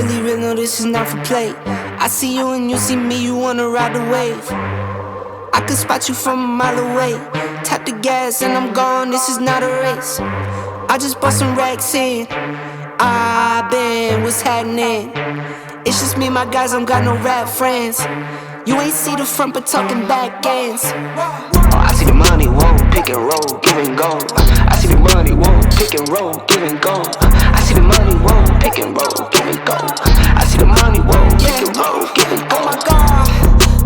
really real, no, this is not for play. I see you and you see me, you wanna ride the wave. I can spot you from a mile away. Tap the gas and I'm gone, this is not a race. I just bought some racks in. What's happening? It's just me and my guys, don't got no rap friends. You ain't see the front but talking back ends. Oh, I see the money, whoa, pick and roll, give and go. I see the money, whoa, pick and roll, give and go. I see the money, whoa, pick and roll, give and go. I see the money, whoa, pick and roll, give and go. Oh my God,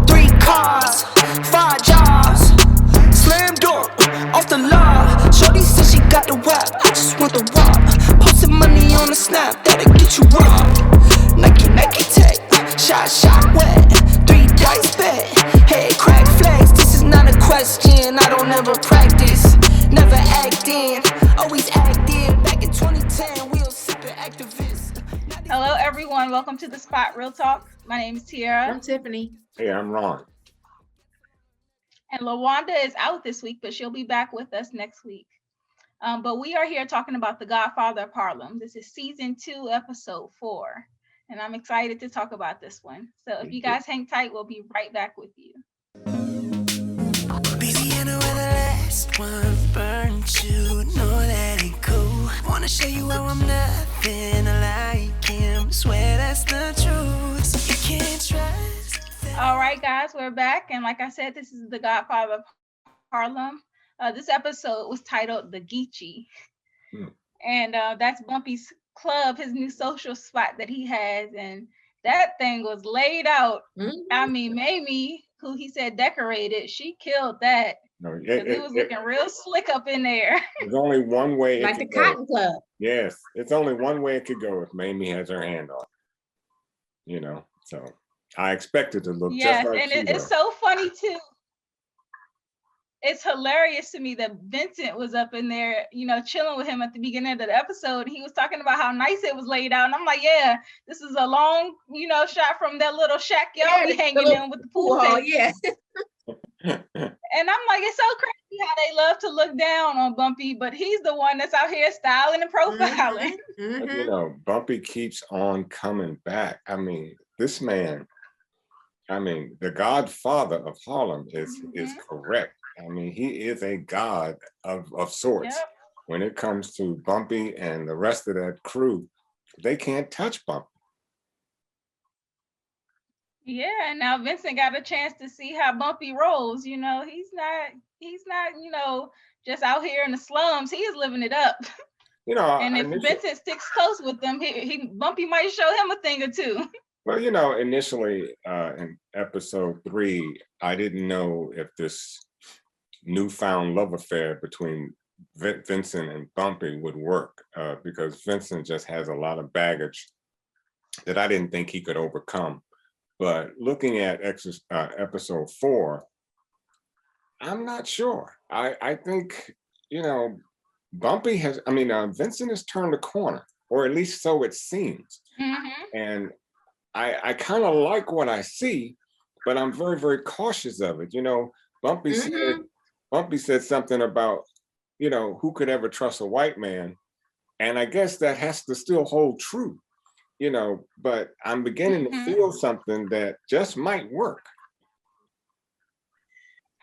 3 cars, 5 jobs, slam door, off the law. Shorty said she got the wap, I just want the walk. Posted money on the snap, that'll get you robbed. Nike tech, shot wet, 3 dice bet, head crack flex. This is not a question, I don't ever practice, never act in, always act in. Back in 2010, we were sipping activists. Hello everyone, welcome to The Spot Real Talk. My name is Tiara. I'm Tiffany. Hey, I'm Ron. And LaWanda is out this week, but she'll be back with us next week. But we are here talking about The Godfather of Harlem. This is season 2, episode 4. And I'm excited to talk about this one. So if you guys hang tight, we'll be right back with you. Louisiana where the last one burnt you, know that ain't cool. Wanna show you how I'm nothing like him, swear that's the truth, so you can't trust. All right, guys, we're back. And like I said, this is The Godfather of Harlem. This episode was titled The Geechee. And that's Bumpy's club, his new social spot that he has, and that thing was laid out. I mean, Mamie, who he said decorated, she killed that. No, it was looking real slick up in there. There's only one way. Like the Cotton Club. Yes, it's only one way it could go if Mamie has her hand on it. You know, so I expect it to look just like and it's so funny too. It's hilarious to me that Vincent was up in there, you know, chilling with him at the beginning of the episode. He was talking about how nice it was laid out. And I'm like, yeah, this is a long, you know, shot from that little shack y'all be hanging in with the pool table. Yeah. And I'm like, it's so crazy how they love to look down on Bumpy, but he's the one that's out here styling and profiling. But, you know, Bumpy keeps on coming back. I mean, this man, the Godfather of Harlem is correct. I mean, he is a god of sorts. Yep. When it comes to Bumpy and the rest of that crew, they can't touch Bumpy. Yeah, and now Vincent got a chance to see how Bumpy rolls. You know, he's not, you know, just out here in the slums. He is living it up. You know, and if Vincent sticks close with them, Bumpy might show him a thing or two. Well, you know, initially in episode 3, I didn't know if this newfound love affair between Vincent and Bumpy would work because Vincent just has a lot of baggage that I didn't think he could overcome. But looking at episode 4, I'm not sure. I think, you know, Vincent has turned a corner, or at least so it seems. And I kind of like what I see, but I'm very, very cautious of it. You know, Bumpy said something about, you know, who could ever trust a white man? And I guess that has to still hold true, you know, but I'm beginning to feel something that just might work.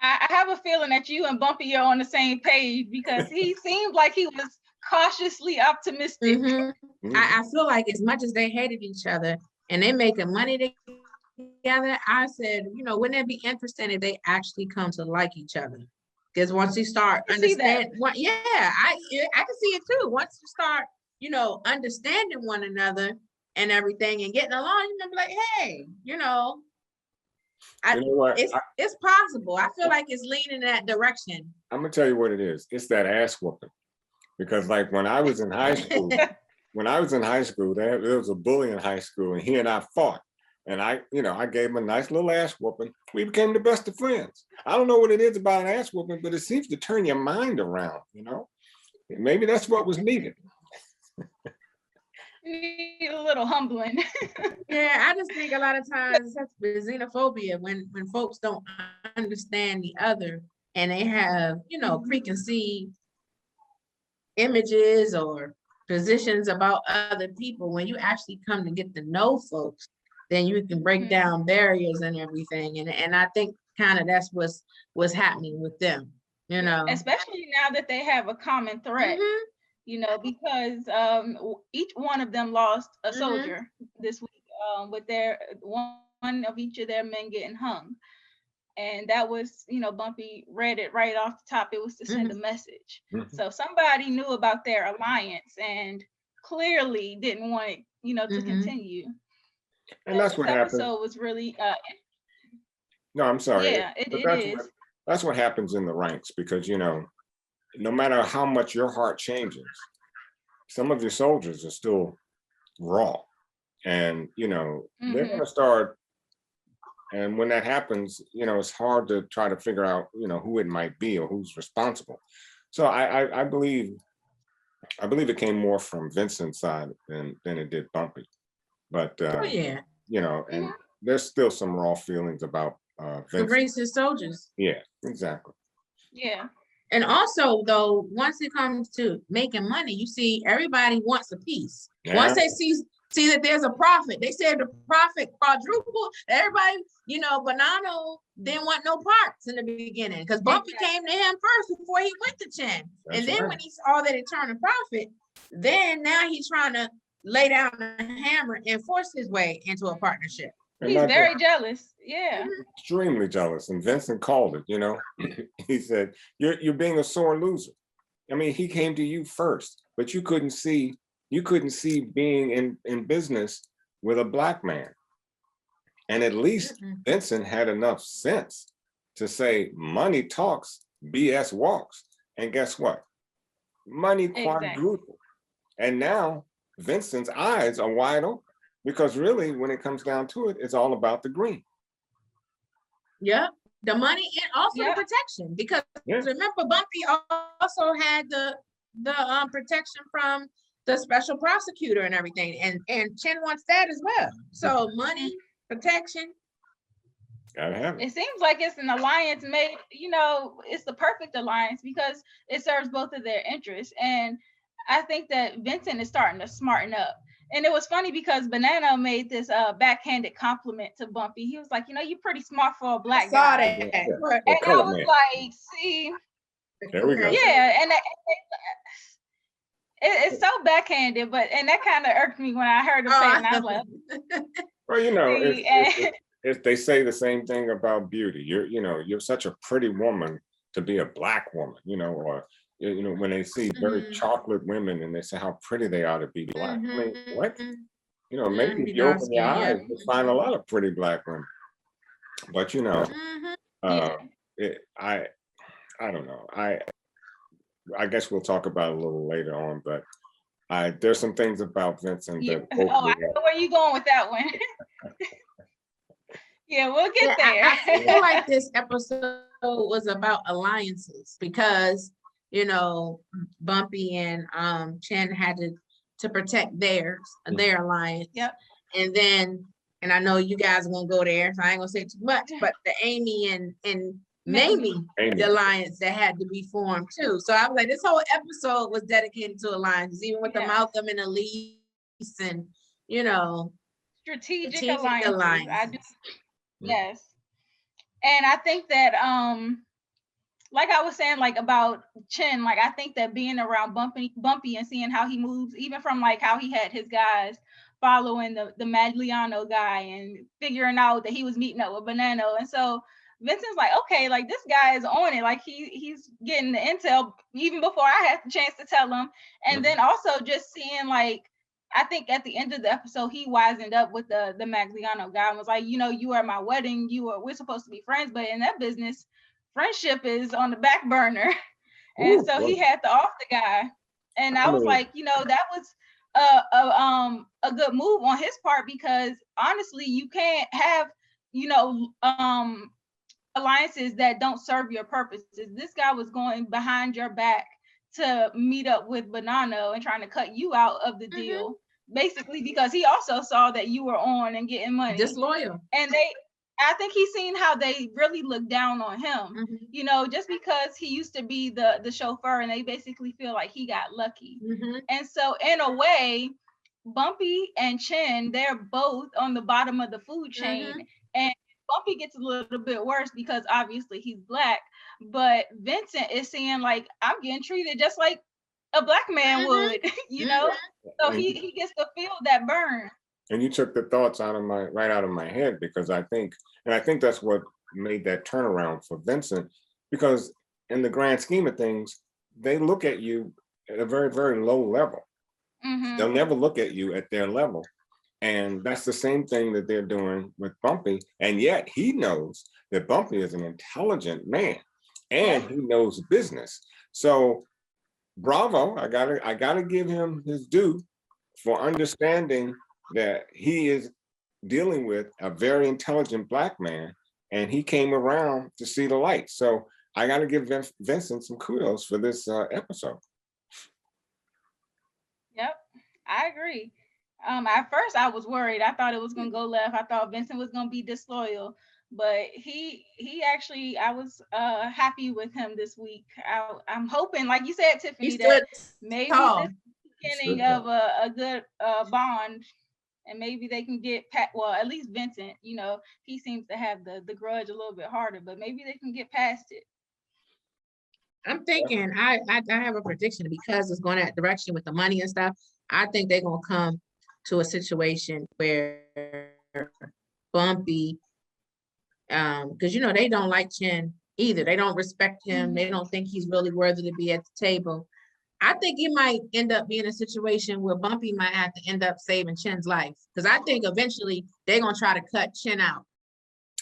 I have a feeling that you and Bumpy are on the same page because he seemed like he was cautiously optimistic. I feel like as much as they hated each other and they making money together, I said, you know, wouldn't it be interesting if they actually come to like each other? Because once you start understanding, I can see it too. Once you start, you know, understanding one another and everything and getting along, you're gonna be like, hey, you know, it's possible. I feel like it's leaning in that direction. I'm gonna tell you what it is. It's that ass whooping. Because like when I was in high school, there was a bully in high school and he and I fought. And I gave him a nice little ass whooping. We became the best of friends. I don't know what it is about an ass whooping, but it seems to turn your mind around, you know? Maybe that's what was needed. Need a little humbling. Yeah, I just think a lot of times it's xenophobia when folks don't understand the other and they have, you know, preconceived images or positions about other people. When you actually come to get to know folks, then you can break down barriers and everything. And I think kind of that's what's happening with them, you know. Especially now that they have a common threat, you know, because each one of them lost a soldier this week, with their one of each of their men getting hung. And that was, you know, Bumpy read it right off the top. It was to send a message. So somebody knew about their alliance and clearly didn't want it, you know, to continue. And that's what happens. So it was really no, I'm sorry. Yeah, it is. That's what happens in the ranks, because, you know, no matter how much your heart changes, some of your soldiers are still raw. And, you know, they're going to start. And when that happens, you know, it's hard to try to figure out, you know, who it might be or who's responsible. So I believe it came more from Vincent's side than it did Bumpy. But, you know, and there's still some raw feelings about Vincent. The racist soldiers. Yeah, exactly. Yeah. And also, though, once it comes to making money, you see, everybody wants a piece. Yeah. Once they see that there's a profit, they said the profit quadruple. Everybody, you know, Bonanno didn't want no parts in the beginning because Bumpy came to him first before he went to Chin. And then when he saw that it turned a profit, then now he's trying to lay down the hammer and force his way into a partnership. He's very jealous. Yeah. Extremely jealous. And Vincent called it, you know. He said, you're being a sore loser. I mean, he came to you first, but you couldn't see being in business with a black man. And at least Vincent had enough sense to say, money talks, BS walks. And guess what? Money quadrupled. And now Vincent's eyes are wide open, because really, when it comes down to it, it's all about the green. Yeah, the money and also the protection, because remember, Bumpy also had the protection from the special prosecutor and everything, and Chin wants that as well. So money, protection. Gotta have it. It seems like it's an alliance made, you know, it's the perfect alliance because it serves both of their interests. And I think that Vincent is starting to smarten up. And it was funny because Banana made this backhanded compliment to Bumpy. He was like, you know, you're pretty smart for a black guy. That. And I was like, see. There we go. Yeah, and it's so backhanded, and that kind of irked me when I heard him say it, and I was like, well, you know, if they say the same thing about beauty, you're such a pretty woman to be a black woman, you know, or you know, when they see very chocolate women and they say how pretty they are to be black. I mean, what? You know, maybe if you open your eyes, you'll find a lot of pretty black women. But you know, I don't know. I guess we'll talk about it a little later on, but there's some things about Vincent that. I know where you going with that one. Yeah, we'll get there. I feel like this episode was about alliances because, you know, Bumpy and Chin had to protect their alliance. Yep. And then, and I know you guys are gonna go there, so I ain't gonna say too much, but the Amy and Mamie, the alliance that had to be formed too. So I was like, this whole episode was dedicated to alliances, even with the Malcolm and Elise and, you know, strategic alliances. Yes. And I think that like I was saying, like about Chin, like I think that being around Bumpy and seeing how he moves, even from like how he had his guys following the Magliano guy and figuring out that he was meeting up with Bonanno. And so Vincent's like, okay, like this guy is on it. Like he's getting the intel even before I had the chance to tell him. And then also just seeing like, I think at the end of the episode, he wisened up with the Magliano guy and was like, you know, you are my wedding. We're supposed to be friends, but in that business, friendship is on the back burner. And so he had to off the guy. And I was like, you know, that was a good move on his part, because honestly, you can't have, you know, alliances that don't serve your purposes. This guy was going behind your back to meet up with Bonanno and trying to cut you out of the deal, basically because he also saw that you were on and getting money. Disloyal. And I think he's seen how they really look down on him. Mhm. You know, just because he used to be the chauffeur, and they basically feel like he got lucky. Mhm. And so, in a way, Bumpy and Chin, they're both on the bottom of the food chain. Mhm. And Bumpy gets a little bit worse because obviously he's black, but Vincent is seeing like, I'm getting treated just like a black man Mhm. would, you know? So And, he gets to feel that burn. and you took the thoughts right out of my head, because I think that's what made that turnaround for Vincent, because in the grand scheme of things, they look at you at a very, very low level. Mm-hmm. They'll never look at you at their level. And that's the same thing that they're doing with Bumpy. And yet he knows that Bumpy is an intelligent man and he knows business. So bravo, I gotta give him his due for understanding that he is dealing with a very intelligent black man, and he came around to see the light. So I gotta give Vincent some kudos for this episode. Yep, I agree. At first I was worried. I thought it was gonna go left. I thought Vincent was gonna be disloyal, but he actually, I was happy with him this week. I'm hoping, like you said, He Tiffany, stood that maybe tall. this is the beginning of a good bond, and maybe they can get well, at least Vincent, you know, he seems to have the grudge a little bit harder, but maybe they can get past it. I'm thinking, I have a prediction because it's going that direction with the money and stuff. I think they're gonna come to a situation where Bumpy, because you know they don't like Chin either. They don't respect him. They don't think he's really worthy to be at the table. I think it might end up being a situation where Bumpy might have to end up saving Chin's life, because I think eventually they're gonna try to cut Chin out.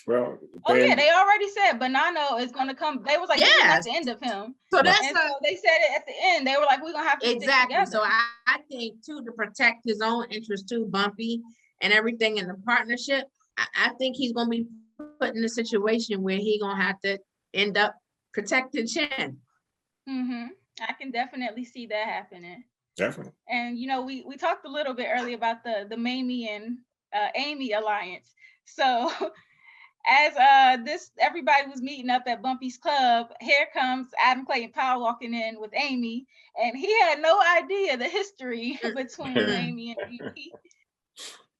Well, Oh yeah, they already said Bonanno is gonna come. They was like, this is not the end of him. So that's And so they said it at the end. They were like, we're gonna have to stick exactly. together. So I think too, to protect his own interest too, Bumpy, and everything in the partnership, I think he's gonna be put in a situation where he gonna have to end up protecting Chin. I can definitely see that happening. Definitely. And you know, we talked a little bit earlier about the Mamie and Amy alliance. So as this everybody was meeting up at Bumpy's club, here comes Adam Clayton Powell walking in with Amy, and he had no idea the history between Amy and Amy.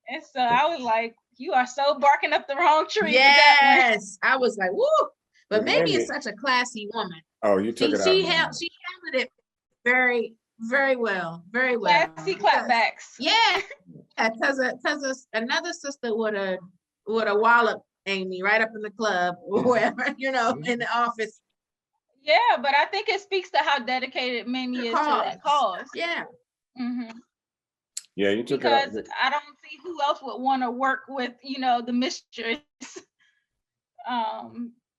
And so I was like, you are so barking up the wrong tree. Yes, I was like, woo. But Mamie is such a classy woman. Oh, you took it out. She handled it very, very well, very well. Classy clapbacks. Yeah, because another sister would have walloped Amy right up in the club or wherever, you know, in the office. Yeah, but I think it speaks to how dedicated Mamie is to that cause. Yeah. Yeah, you took because it out. I don't see who else would want to work with, you know, the mistress.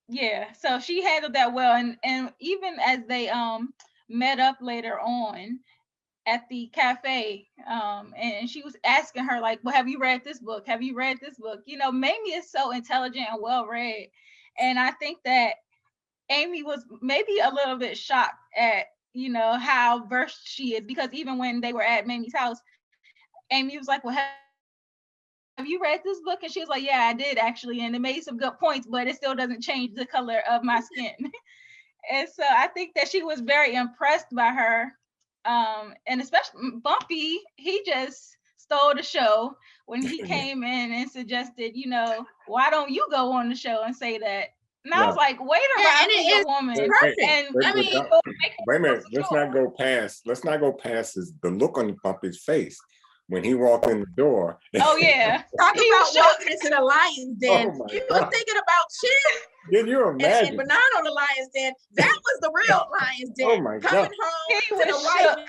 Yeah, so she handled that well, and even as they met up later on at the cafe, and she was asking her like, well, have you read this book? Have you read this book? You know, Mamie is so intelligent and well read, and I think that Amy was maybe a little bit shocked at, you know, how versed she is, because even when they were at Mamie's house, Amy was like, well, have you read this book? And she was like, yeah, I did actually, and it made some good points, but it still doesn't change the color of my skin. And so I think that she was very impressed by her. And especially Bumpy, he just stole the show when he came in and suggested, you know, why don't you go on the show and say that? And I was like, wait around for a woman. Perfect. And I mean, wait a minute, let's not go past the look on Bumpy's face when he walked in the door. Oh yeah. Talk about walking into the lion's den. Oh you were thinking about Chin. Can you imagine? And Bonanno the lion's den. That was the real lion's den. Oh my God. Coming home to the wife,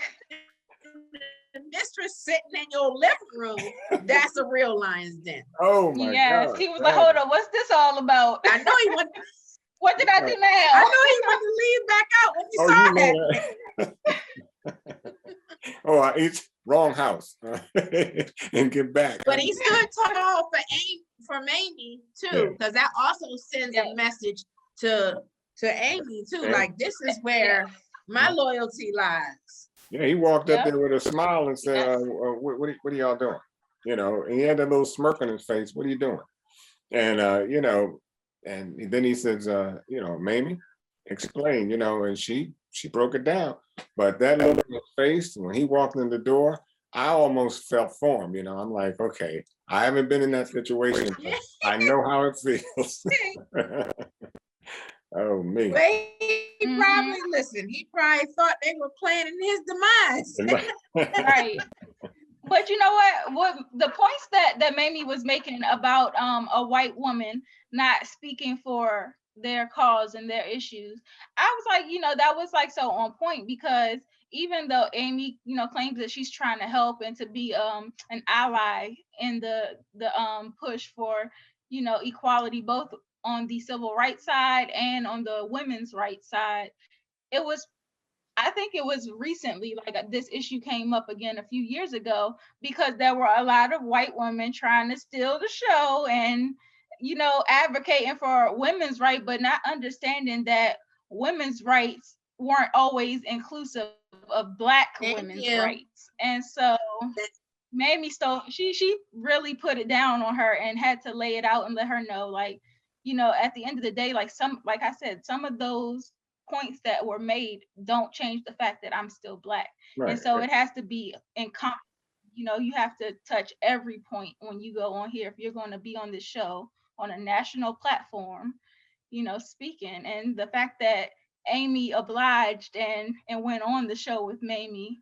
the mistress sitting in your living room. That's a real lion's den. Oh my God. He was like, hold on, what's this all about? I know he wanted. What did I do now? I know he wanted to leave back out when he saw that. Oh, I wrong house and get back. But he stood tall for Amy too, because that also sends a message to Amy too. Like, this is where my loyalty lies. Yeah, he walked up there with a smile and said, what are y'all doing? You know, and he had that little smirk on his face. What are you doing? And and then he says, Mamie, explain, and she broke it down. But that look in his face when he walked in the door, I almost felt for him. I'm like, okay, I haven't been in that situation, but I know how it feels. Oh me. Well, he probably listen. He probably thought they were planning his demise. Right. But you know what the points that Mamie was making about a white woman not speaking for their cause and their issues, I was like, that was like so on point, because even though Amy, claims that she's trying to help and to be an ally in the push for, equality, both on the civil rights side and on the women's rights side, I think it was recently, like this issue came up again a few years ago, because there were a lot of white women trying to steal the show and, advocating for women's rights, but not understanding that women's rights weren't always inclusive of Black women's rights. And so Mamie she really put it down on her and had to lay it out and let her know, like, at the end of the day, like I said, some of those points that were made don't change the fact that I'm still Black. Right. And so it has to be you have to touch every point when you go on here if you're going to be on this show on a national platform, speaking. And the fact that Amy obliged and went on the show with Mamie,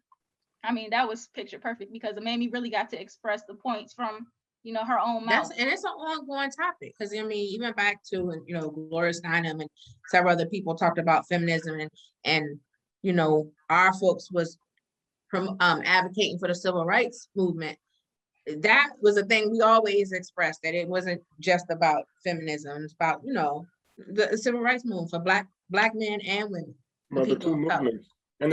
I mean, that was picture perfect, because Mamie really got to express the points from her own mouth. And it's an ongoing topic, because even back to Gloria Steinem and several other people talked about feminism, and our folks was from advocating for the civil rights movement. That was a thing we always expressed, that it wasn't just about feminism, it's about the civil rights movement for black men and women. Well, the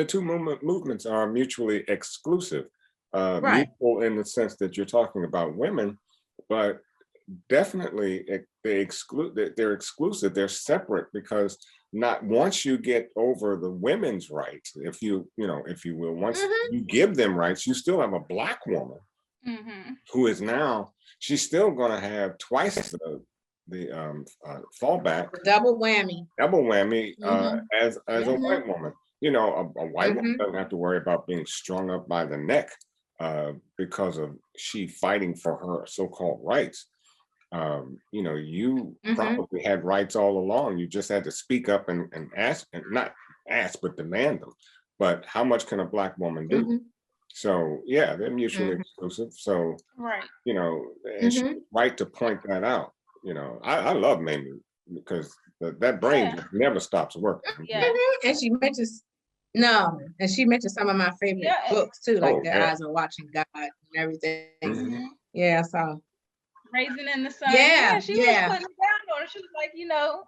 two movements are mutually exclusive. Right. Mutual in the sense that you're talking about women, but definitely they're exclusive. They're separate, because not once you get over the women's rights, if you will, once you give them rights, you still have a Black woman who is now, she's still going to have twice the fallback, double whammy as a white woman. A white woman doesn't have to worry about being strung up by the neck because of she fighting for her so-called rights. You probably had rights all along. You just had to speak up and ask, and not ask, but demand them. But how much can a Black woman do? So yeah, they're mutually exclusive. So right, and she's right to point that out. I love Mamie, because that brain just never stops working. Yeah. And she mentions some of my favorite books too, like The Eyes Are Watching God and everything. Yeah, so Raisin in the Sun. She was putting it down on her. She was like,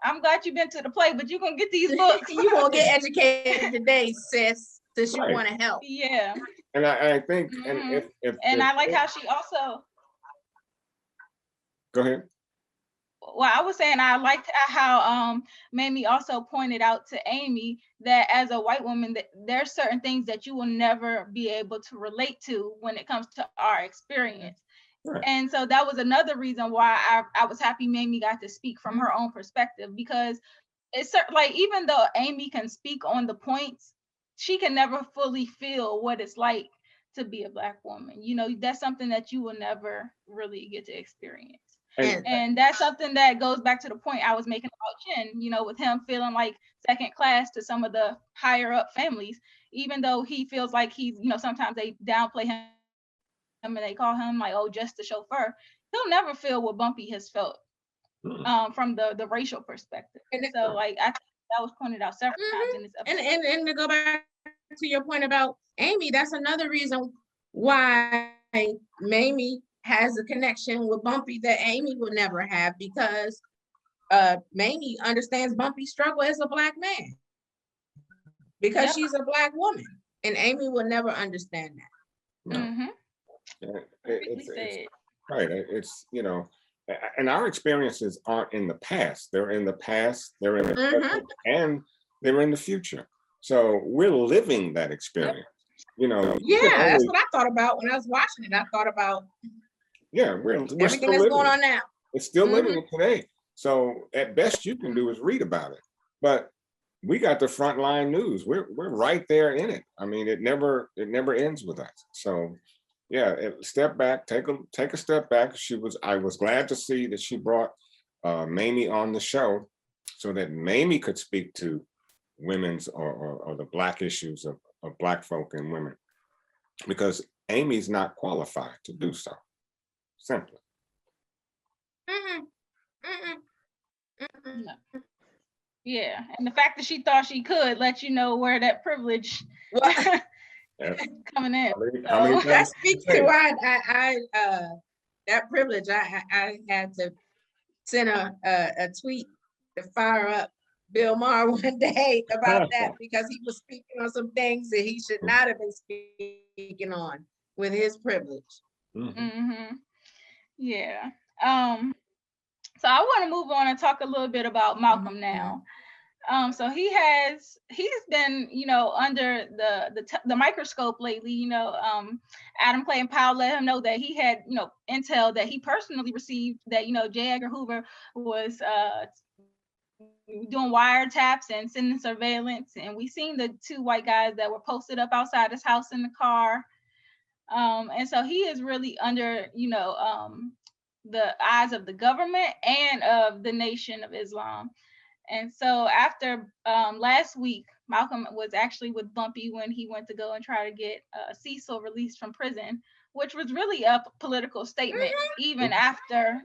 I'm glad you've been to the play, but you're gonna get these books. You gonna get educated today, sis, since you want to help. Yeah. And I think, and I like how she also. Go ahead. Well, I was saying I liked how Mamie also pointed out to Amy that as a white woman, that there's certain things that you will never be able to relate to when it comes to our experience. Right. And so that was another reason why I was happy Mamie got to speak from her own perspective, because it's like, even though Amy can speak on the points, she can never fully feel what it's like to be a Black woman. That's something that you will never really get to experience. And that's something that goes back to the point I was making about Chin, with him feeling like second class to some of the higher up families, even though he feels like he's, sometimes they downplay him and they call him like, oh, just the chauffeur. He'll never feel what Bumpy has felt from the racial perspective. And so like, I think that was pointed out several times in this episode. And to go back to your point about Amy, that's another reason why Mamie has a connection with Bumpy that Amy will never have, because Mamie understands Bumpy's struggle as a Black man, because she's a Black woman, and Amy will never understand that. No. Right. It's and our experiences aren't in the past. They're in the past, they're in the present, and they're in the future. So we're living that experience. Yeah, that's what I thought about when I was watching it. I thought about we're everything that's going on now. It's still living today. So at best you can do is read about it. But we got the frontline news. We're right there in it. I mean, it never ends with us. So yeah, step back, take a step back. I was glad to see that she brought Mamie on the show so that Mamie could speak to women's or the Black issues of Black folk and women, because Amy's not qualified to do so, simply. No. Yeah, and the fact that she thought she could let you know where that privilege coming in. How many That times speaks to I that privilege. I had to send a tweet to fire up Bill Maher one day about that, because he was speaking on some things that he should not have been speaking on with his privilege. Yeah. So I want to move on and talk a little bit about Malcolm now. So he's been, under the microscope lately. Adam Clayton Powell let him know that he had, intel that he personally received that, J. Edgar Hoover was doing wiretaps and sending surveillance, and we seen the two white guys that were posted up outside his house in the car. And so he is really under, the eyes of the government and of the Nation of Islam. And so after last week, Malcolm was actually with Bumpy when he went to go and try to get Cecil released from prison, which was really a political statement, even after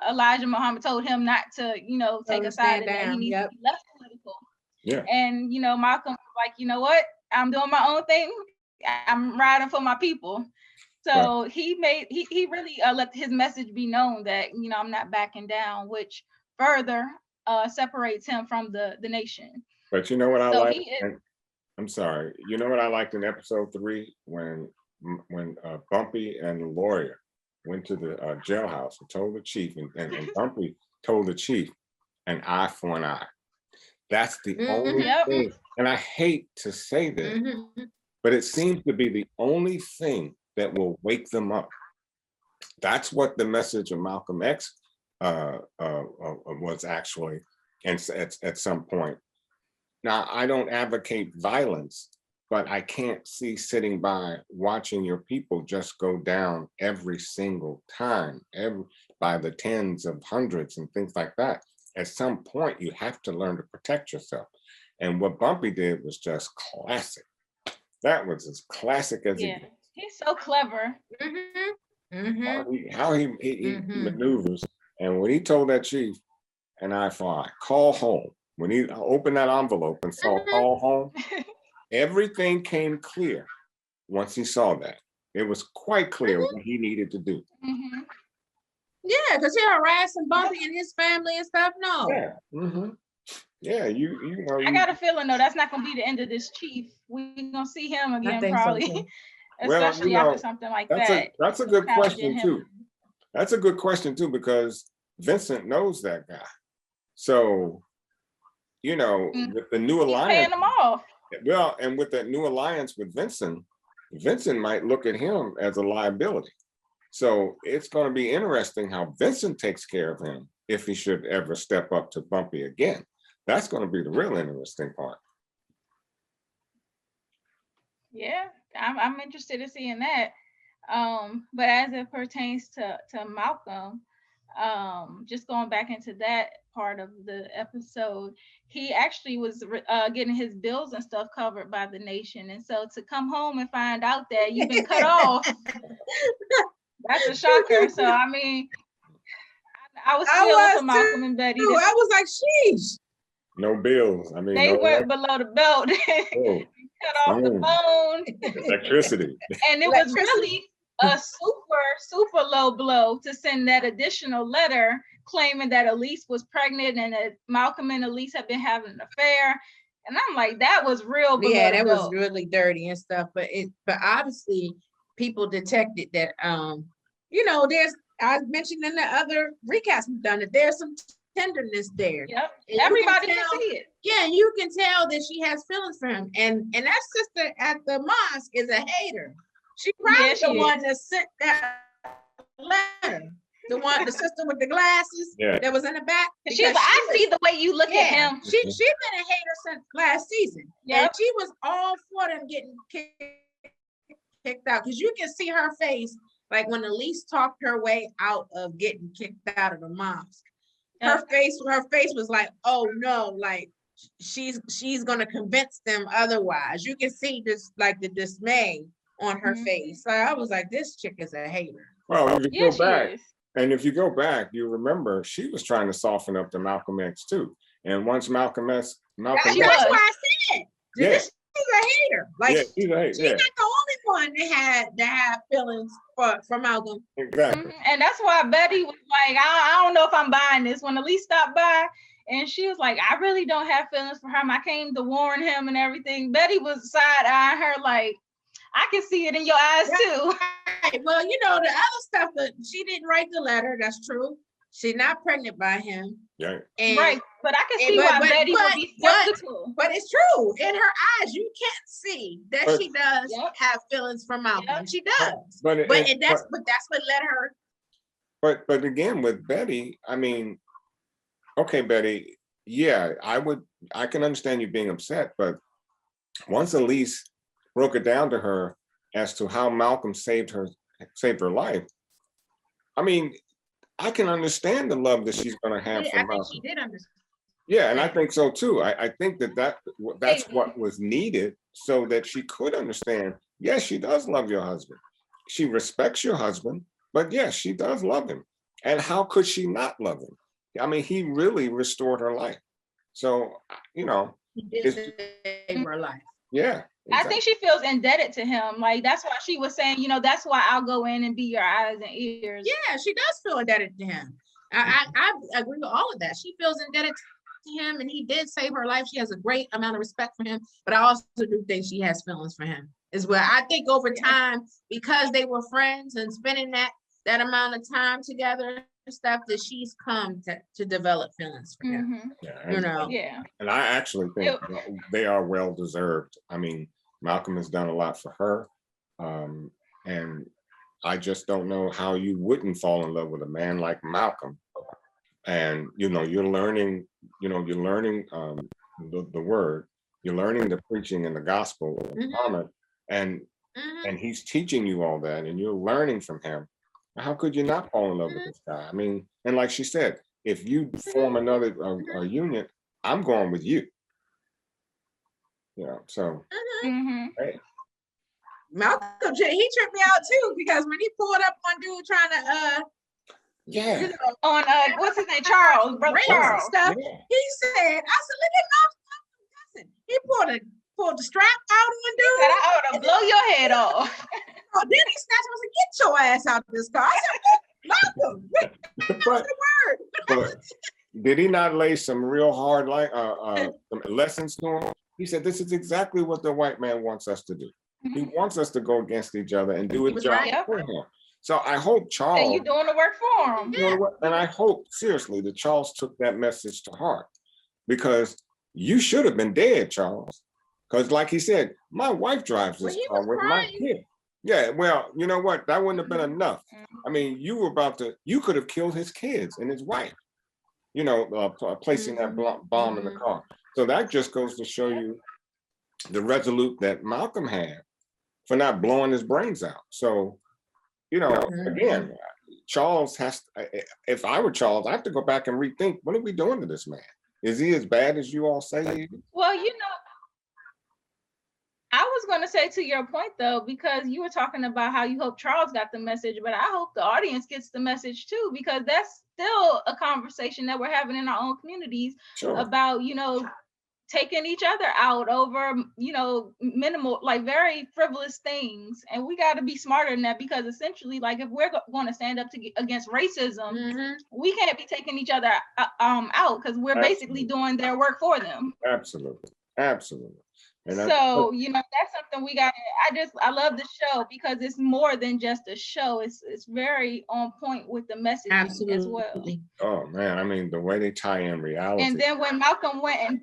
Elijah Muhammad told him not to, take a side and that he needs to be less political. Yeah. And, Malcolm was like, you know what? I'm doing my own thing. I'm riding for my people. So he really let his message be known that, I'm not backing down, which further separates him from the nation. But you know what I like? I'm sorry. You know what I liked in episode 3 when Bumpy and the lawyer went to the jailhouse and told the chief, and Bumpy told the chief, an eye for an eye. That's the only thing. And I hate to say this, but it seems to be the only thing that will wake them up. That's what the message of Malcolm X was actually, and at some point. Now, I don't advocate violence, but I can't see sitting by watching your people just go down every single time, by the tens of hundreds and things like that. At some point, you have to learn to protect yourself. And what Bumpy did was just classic. That was as classic as he gets. He's so clever. How he maneuvers. And when he told that chief, an eye for eye, call home. When he opened that envelope and saw call home, everything came clear once he saw that. It was quite clear what he needed to do. Yeah, because he harassing Bumpy and his family and stuff. No. Yeah. Yeah, you know. I got a feeling though that's not gonna be the end of this chief. We're gonna see him again probably. So Especially after something like that. That's a good question too. That's a good question too, because Vincent knows that guy. So, with the new alliance, paying them off. Well, and with that new alliance with Vincent might look at him as a liability. So it's going to be interesting how Vincent takes care of him if he should ever step up to Bumpy again. That's going to be the real interesting part. Yeah, I'm interested in seeing that. But as it pertains to Malcolm, just going back into that part of the episode, he actually was getting his bills and stuff covered by the nation. And so to come home and find out that you've been cut off, that's a shocker. So, I mean, I was feeling for Malcolm and Betty. I was like, sheesh. No bills. I mean, they went below the belt. Cut off the phone. Electricity. And it was really a super low blow to send that additional letter claiming that Elise was pregnant and that Malcolm and Elise had been having an affair. And I'm like, that was real below that the belt. Was really dirty and stuff. But obviously people detected that I mentioned in the other recaps we've done that there's some tenderness there. Yep. Everybody can see it. Yeah, you can tell that she has feelings for him. And that sister at the mosque is a hater. She probably the one that sent that letter. the sister with the glasses that was in the back. She was like, I see the way you look at him. She been a hater since last season. And she was all for them getting kicked out. Because you can see her face, like when Elise talked her way out of getting kicked out of the mosque. Her face was like, oh no, like she's gonna convince them otherwise. You can see just like the dismay on her face. So I was like, this chick is a hater. Well, if you go back, and if you go back, you remember she was trying to soften up to Malcolm X too. And once Malcolm X, that's why I said this she's a hater. Like she's not the only one that had feelings for Malcolm. Exactly. And that's why Betty was like, I don't know if I'm buying this. When Elise stopped by and she was like, I really don't have feelings for him. I came to warn him and everything. Betty was side-eyeing her like, I can see it in your eyes too. Right. Well, the other stuff that she didn't write the letter, that's true. She's not pregnant by him. Yeah. Right. But I can see why Betty would be skeptical. But it's true. In her eyes, you can't see that she does have feelings for Malcolm. She does. But that's what led her. But again, with Betty, I mean, okay, Betty, I can understand you being upset, but once Elise broke it down to her as to how Malcolm saved her life, I mean, I can understand the love that she's going to have for Malcolm. She did understand. Yeah, and I think so too. I think that's what was needed so that she could understand. Yes, she does love your husband. She respects your husband, but yes, she does love him. And how could she not love him? I mean, he really restored her life. So, he did save her life. Yeah. Exactly. I think she feels indebted to him. Like, that's why she was saying, that's why I'll go in and be your eyes and ears. Yeah, she does feel indebted to him. I agree with all of that. She feels indebted to him, and he did save her life. She has a great amount of respect for him, but I also do think she has feelings for him as well. I think over time, because they were friends and spending that amount of time together and stuff, that she's come to develop feelings for him. And I actually think they are well deserved. I mean, Malcolm has done a lot for her, and I just don't know how you wouldn't fall in love with a man like Malcolm. And you're learning the word, you're learning the preaching and the gospel of Muhammad, and he's teaching you all that, and you're learning from him. How could you not fall in love with this guy? I mean, and like she said, if you form another union, I'm going with you. So. Hey. Malcolm, he tripped me out too, because when he pulled up on dude trying to on what's his name, Charles, brother Charles stuff, he said, I said, look at Malcolm Johnson. He pulled the strap out on dude. He said, I ought to blow your head off. Oh, then he snatched him and said, get your ass out of this car. I said, Malcolm, what's the word? Did he not lay some real hard lessons to him? He said, this is exactly what the white man wants us to do. He wants us to go against each other and do a job for him. So I hope Charles. And you doing the work for him. And I hope, seriously, that Charles took that message to heart, because you should have been dead, Charles. Because like he said, my wife drives this car with my kid. Yeah, well, you know what? That wouldn't have been enough. I mean, you could have killed his kids and his wife, placing that bomb in the car. So that just goes to show you the resolute that Malcolm had for not blowing his brains out. So, again, Charles if I were Charles, I have to go back and rethink, what are we doing to this man? Is he as bad as you all say he is? Well, I was going to say, to your point, though, because you were talking about how you hope Charles got the message, but I hope the audience gets the message too, because that's still a conversation that we're having in our own communities about, taking each other out over, minimal, like very frivolous things. And we got to be smarter than that, because essentially, like, if we're going to stand up against racism, we can't be taking each other out, because we're basically doing their work for them. Absolutely. And that's something we got. I love the show because it's more than just a show. It's very on point with the message as well. Oh man, I mean, the way they tie in reality. And then when Malcolm went and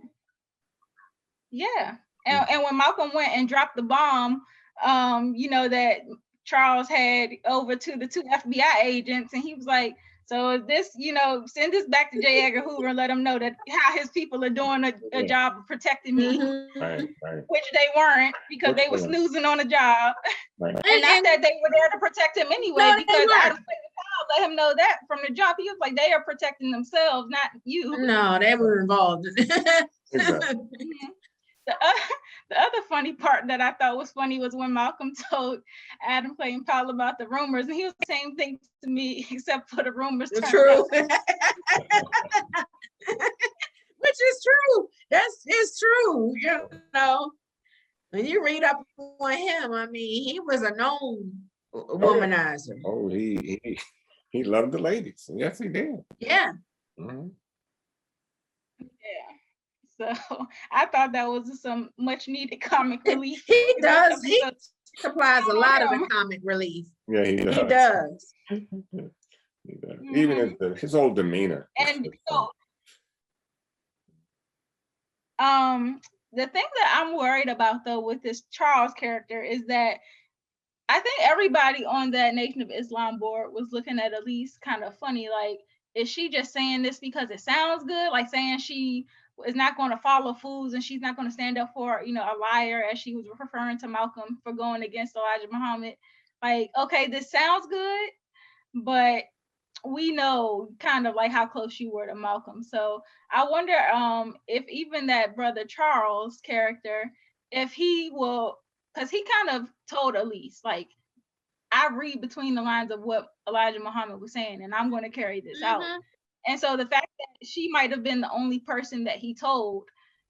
and when Malcolm went and dropped the bomb, that Charles had over to the two FBI agents, and he was like, So this, send this back to J. Edgar Hoover and let him know that how his people are doing a job of protecting me, Right. which they weren't because they were snoozing on the job. Right. And not that they were there to protect him anyway, because Adam let him know that from the jump. He was like, they are protecting themselves, not you. No, they were involved. The other funny part that I thought was funny was when Malcolm told Adam Clay and Powell about the rumors, and he was the same thing to me, except for the rumors. True. Which is true. It's true. When you read up on him, I mean, he was a known womanizer. Oh, he loved the ladies. Yes, he did. Yeah. Mm-hmm. Yeah. So I thought that was some much needed comic relief. He does. He supplies a lot of the comic relief. Yeah, he does. He does. He does. Even his whole demeanor. And so, the thing that I'm worried about though with this Charles character is that I think everybody on that Nation of Islam board was looking at Elise kind of funny. Like, is she just saying this because it sounds good? Like saying she is not going to follow fools and she's not going to stand up for, a liar, as she was referring to Malcolm for going against Elijah Muhammad. Like, okay, this sounds good, but we know kind of like how close you were to Malcolm. So I wonder if even that brother Charles character, if he will, because he kind of told Elise, like, I read between the lines of what Elijah Muhammad was saying, and I'm going to carry this out. And so the fact that she might have been the only person that he told,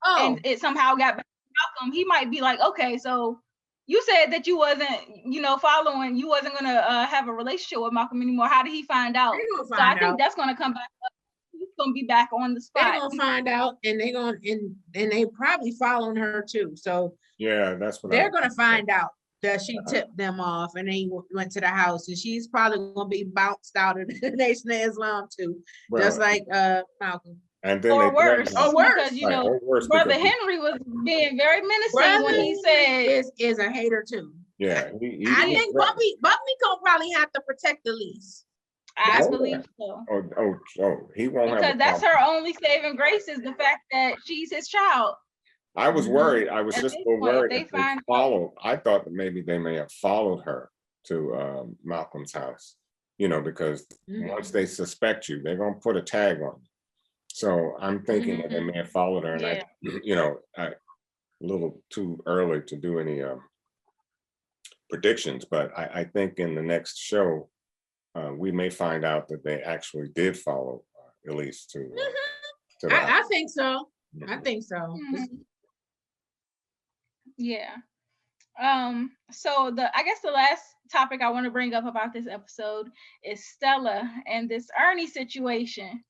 and it somehow got back to Malcolm, he might be like, okay, so you said that you wasn't, following, you wasn't going to have a relationship with Malcolm anymore. How did he find out? So I think that's going to come back up. He's going to be back on the spot. They're going to find out, and they're going to, and they probably following her too. So yeah, that's what they're going to find out that she tipped them off, and they went to the house, and she's probably going to be bounced out of the Nation of Islam too, just like Malcolm. And then or worse, worse, because Brother Henry was being very menacing when he said is a hater too. Yeah, I think Bumpy gonna probably have to protect the lease. I believe so. He won't because that's her only saving grace is the fact that she's his child. I was worried. I was just so worried they followed. I thought that maybe they may have followed her to Malcolm's house, because once they suspect you, they're gonna put a tag on you. So I'm thinking that they may have followed her, and I a little too early to do any predictions, but I think in the next show we may find out that they actually did follow Elise to I think so. I think so. Yeah. So I guess the last topic I want to bring up about this episode is Stella and this Ernie situation.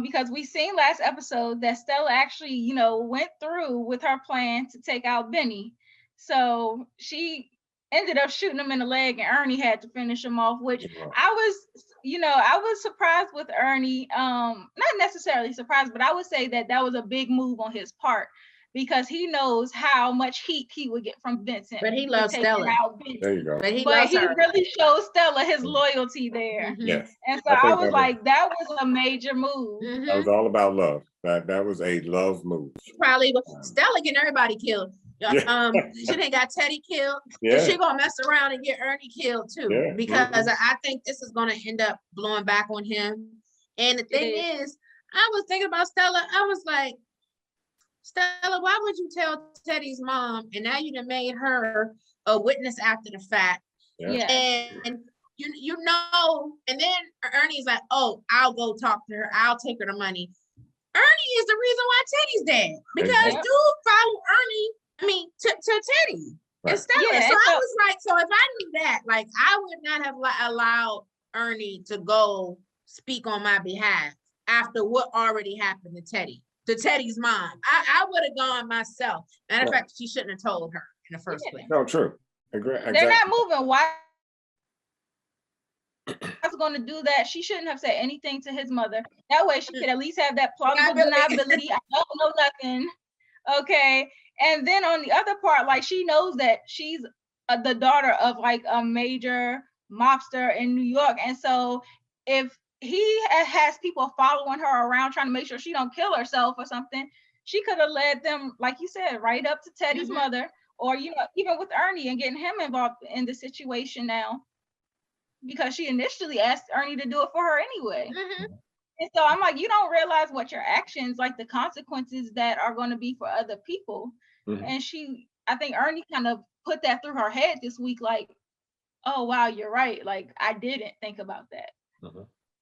Because we seen last episode that Stella actually, went through with her plan to take out Benny. So she ended up shooting him in the leg, and Ernie had to finish him off, which I was surprised with Ernie. Not necessarily surprised, but I would say that was a big move on his part, because he knows how much heat he would get from Vincent. But he loves Stella. There you go. But he really showed Stella his loyalty there. Yes. And so I was like, that was a major move. That was all about love. That was a love move. Probably Stella getting everybody killed. She done got Teddy killed. Yeah. She gonna mess around and get Ernie killed too. Because I think this is gonna end up blowing back on him. And the thing is, I was thinking about Stella. I was like, Stella, why would you tell Teddy's mom, and now you done made her a witness after the fact? Yeah. And and then Ernie's like, oh, I'll go talk to her. I'll take her the money. Ernie is the reason why Teddy's dead, because dude followed Ernie, to Teddy. Right. And Stella. So I was like, so if I knew that, like, I would not have allowed Ernie to go speak on my behalf after what already happened to Teddy's mom. I would have gone myself. Matter of fact, she shouldn't have told her in the first place. No, true. Exactly. They're not moving. Why? I was going to do that. She shouldn't have said anything to his mother. That way she could at least have that plausible deniability. I don't know nothing. Okay. And then on the other part, like, she knows that she's the daughter of like a major mobster in New York. And so if he has people following her around trying to make sure she don't kill herself or something. She could have led them, like you said, right up to Teddy's mother, or even with Ernie and getting him involved in the situation now, because she initially asked Ernie to do it for her anyway. And so I'm like, you don't realize what your actions, like the consequences that are going to be for other people. And I think Ernie kind of put that through her head this week, like, oh wow, you're right. Like, I didn't think about that.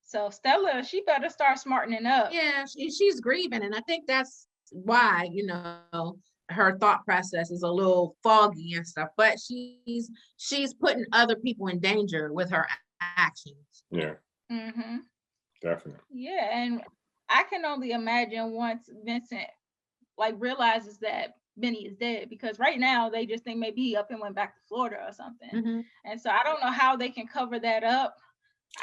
So Stella, she better start smartening up. Yeah, she's grieving, and I think that's why, her thought process is a little foggy and stuff, but she's putting other people in danger with her actions. Yeah. Definitely. Yeah, and I can only imagine once Vincent like realizes that Benny is dead, because right now they just think maybe he up and went back to Florida or something. And so I don't know how they can cover that up.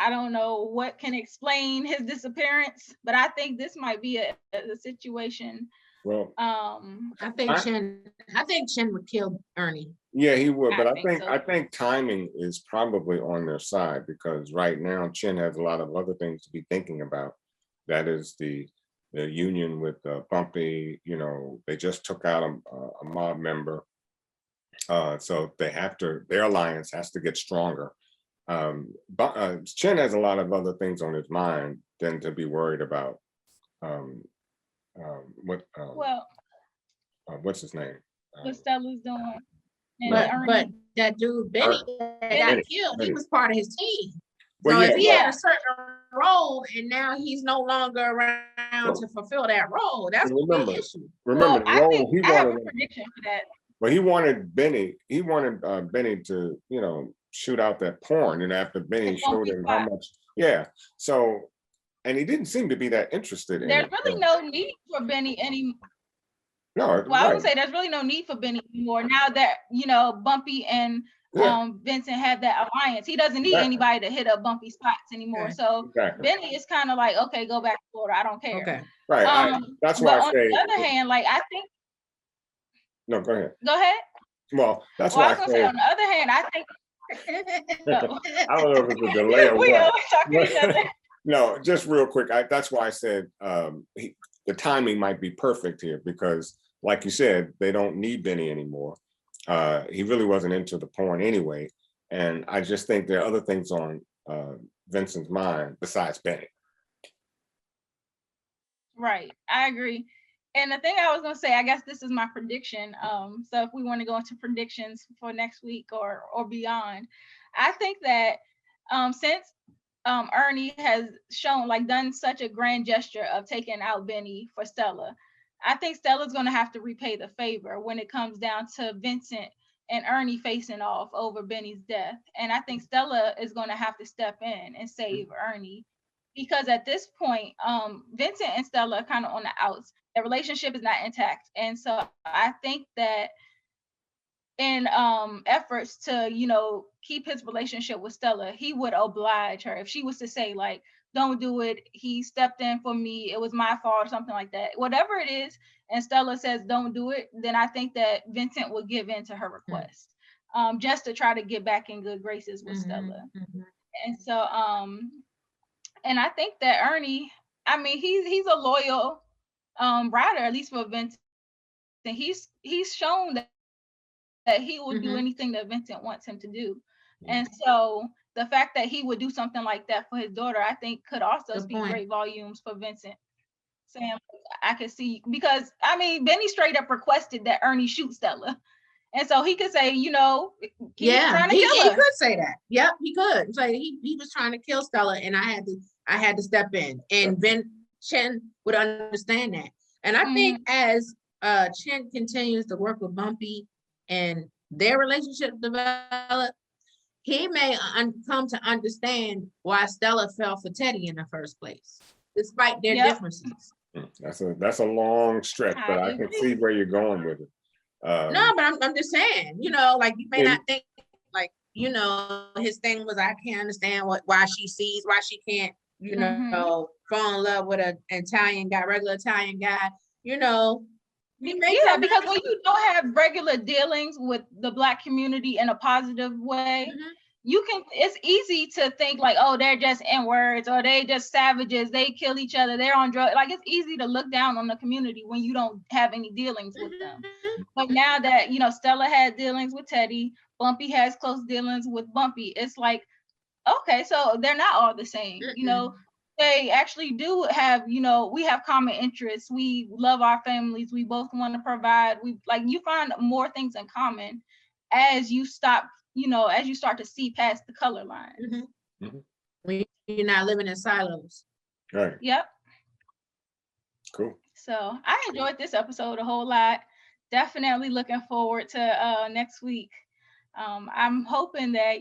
I don't know what can explain his disappearance, but I think this might be a situation. Well, I think Chin would kill Ernie. Yeah, he would, but I so. think timing is probably on their side, because right now Chin has a lot of other things to be thinking about. That is the union with Bumpy. They just took out a mob member, so their alliance has to get stronger. But Chin has a lot of other things on his mind than to be worried about. What's his name? What Stella's doing. But that dude Benny got killed. He was part of his team. Well, so yeah, if he had a certain role and now he's no longer around to fulfill that role, that's a big issue. Remember the role he wanted. I have a prediction for that. Well, he wanted Benny. He wanted Benny to, shoot out that porn, and after Benny showed him how much. Yeah. So, and he didn't seem to be that interested in There's it. really no need for Benny anymore. No, well, I would say there's really no need for Benny anymore now that Bumpy and Vincent have that alliance. He doesn't need anybody to hit up Bumpy spots anymore. So Benny is kind of like, okay, go back to Florida. I don't care. Okay. Right. That's why I say. On the other hand, like I think. No, go ahead. Go ahead. Well, that's why I was gonna say. On the other hand, I think. I don't know if it's a delay or we what. always talk to each other. No, just real quick. That's why I said the timing might be perfect here, because, like you said, they don't need Benny anymore. He really wasn't into the porn anyway, and I just think there are other things on Vincent's mind besides Benny. Right, I agree. And the thing I was gonna say, I guess this is my prediction. So if we want to go into predictions for next week or beyond, I think that since Ernie has done such a grand gesture of taking out Benny for Stella, I think Stella's gonna have to repay the favor when it comes down to Vincent and Ernie facing off over Benny's death. And I think Stella is gonna have to step in and save Ernie, because at this point, Vincent and Stella are kind of on the outs. Their relationship is not intact. And so I think that in efforts to, keep his relationship with Stella, he would oblige her. If she was to say, like, don't do it, he stepped in for me, it was my fault, or something like that. Whatever it is, and Stella says don't do it, then I think that Vincent would give in to her request, just to try to get back in good graces with Stella. And so, and I think that Ernie, I mean, he's a loyal rider, at least for Vincent. And he's shown that he will do anything that Vincent wants him to do. And so the fact that he would do something like that for his daughter, I think could also speak great volumes for Vincent. Sam, I could see, because I mean, Benny straight up requested that Ernie shoot Stella. And so he could say, he was trying to kill her. He could say that. Yep, he could. So he was trying to kill Stella, and I had to step in. And Chin would understand that. And I think as Chin continues to work with Bumpy and their relationship develop, he may come to understand why Stella fell for Teddy in the first place, despite their differences. That's a long stretch, but I can see where you're going with it. No, but I'm just saying, like you may not think, like, his thing was, I can't understand why she can't, fall in love with an Italian guy, regular Italian guy, because when you don't have regular dealings with the Black community in a positive way, it's easy to think like, oh, they're just N-words or they just savages, they kill each other, they're on drugs. Like, it's easy to look down on the community when you don't have any dealings with them. But now that, Stella had dealings with Teddy, Bumpy has close dealings with Bumpy, it's like, okay, so they're not all the same. They actually do have, we have common interests. We love our families. We both want to provide. You find more things in common as you stop, as you start to see past the color lines. When you're not living in silos. Right. Yep. Cool. So I enjoyed this episode a whole lot. Definitely looking forward to next week. I'm hoping that,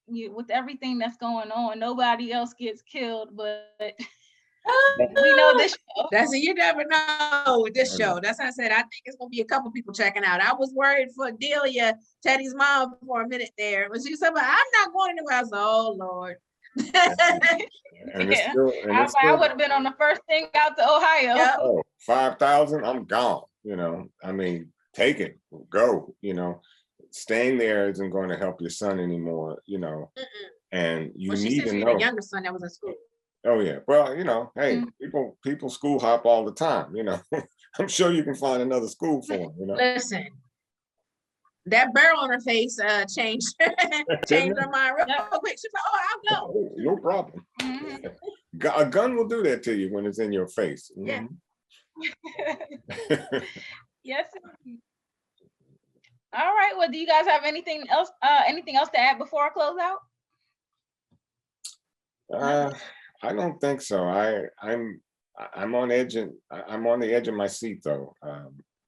with everything that's going on, nobody else gets killed, but we know this show. That's it. You never know with this show. That's what I said. I think it's gonna be a couple people checking out. I was worried for Delia, Teddy's mom, for a minute there. When she said, "But I'm not going anywhere," I was like, "Oh Lord." I would have been on the first thing out to Ohio. Yep. Oh, 5,000, I'm gone. I mean, take it, go. Staying there isn't going to help your son anymore. And you need to know. A younger son that was in school. Oh yeah, well, hey, people school hop all the time. I'm sure you can find another school for him. Listen, that barrel on her face changed her mind real quick. She's like, "Oh, I'll go." No problem. A gun will do that to you when it's in your face. Yeah. Yes. All right. Well, do you guys have anything else to add before I close out? I don't think so. I'm on the edge of my seat though.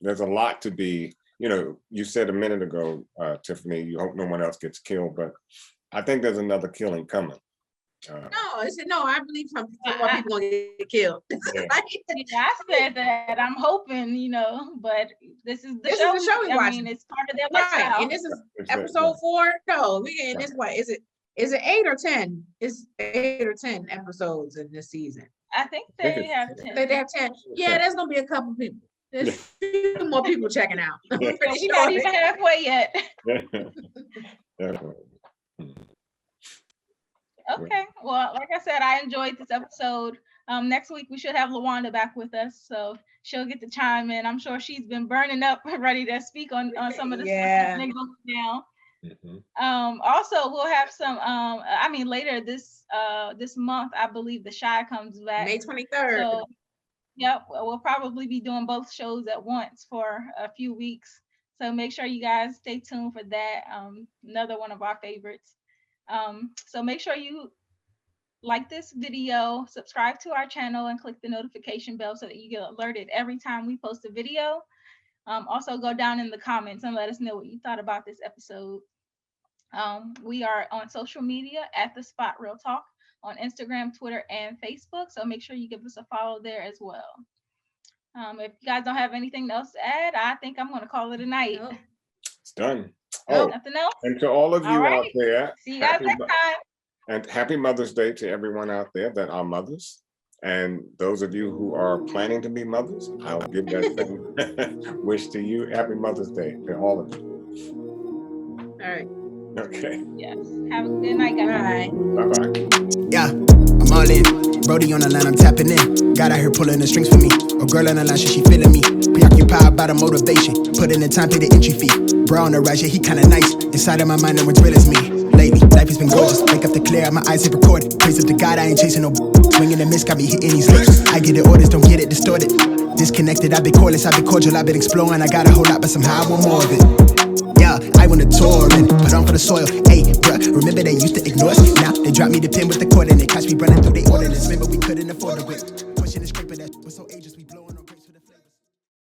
There's a lot to be, you said a minute ago, Tiffany, you hope no one else gets killed, but I think there's another killing coming. No, I believe some more people gonna get killed. I said that. I'm hoping, but this is the show. Is the show we watching. It's part of their lifestyle. Right, and this is episode 4. No, we getting this way. Is it 8 or 10? It's 8 or 10 episodes in this season. I think they have 10. They have 10. Yeah, there's gonna be a couple people. There's a few more people checking out. We're not even halfway yet. Okay, well, like I said, I enjoyed this episode. Next week we should have LaWanda back with us, so she'll get to chime in. I'm sure she's been burning up, ready to speak on some of the stuff that's going down. Also, we'll have some. Later this month, I believe The Chi comes back, May 23rd. So, yep, we'll probably be doing both shows at once for a few weeks. So make sure you guys stay tuned for that. Another one of our favorites. So make sure you like this video, subscribe to our channel, and click the notification bell so that you get alerted every time we post a video. Also go down in the comments and let us know what you thought about this episode. We are on social media at The Spot Real Talk on Instagram, Twitter, and Facebook. So make sure you give us a follow there as well. If you guys don't have anything else to add, I think I'm going to call it a night. It's done. Nothing else? And to all of you out there, see you guys next time. And happy Mother's Day to everyone out there that are mothers. And those of you who are planning to be mothers, I'll give that same wish to you. Happy Mother's Day to all of you. All right. Okay. Yes. Have a good night, guys. Bye-bye. Yeah, I'm all in. Brody on the line, I'm tapping in. God out here pulling the strings for me. A girl on the line, she feeling me. Preoccupied by the motivation. Put in the time, pay the entry fee. Bro on the right, yeah, he kinda nice. Inside of my mind, no one's real as me. Lately, life has been gorgeous. Wake up to clear, my eyes hit recorded. Praise up to God, I ain't chasing no swinging the miss, got me hitting these lips. I get the orders, don't get it distorted. Disconnected, I've been cordless, I've been cordial, I've been exploring. I got a whole lot, but somehow I want more of it. Yeah, I went to tour and put on for the soil. Hey, bruh, remember they used to ignore us? Now they dropped me the pin with the cord and they catch me running through the ordinance. Remember we couldn't afford the whip.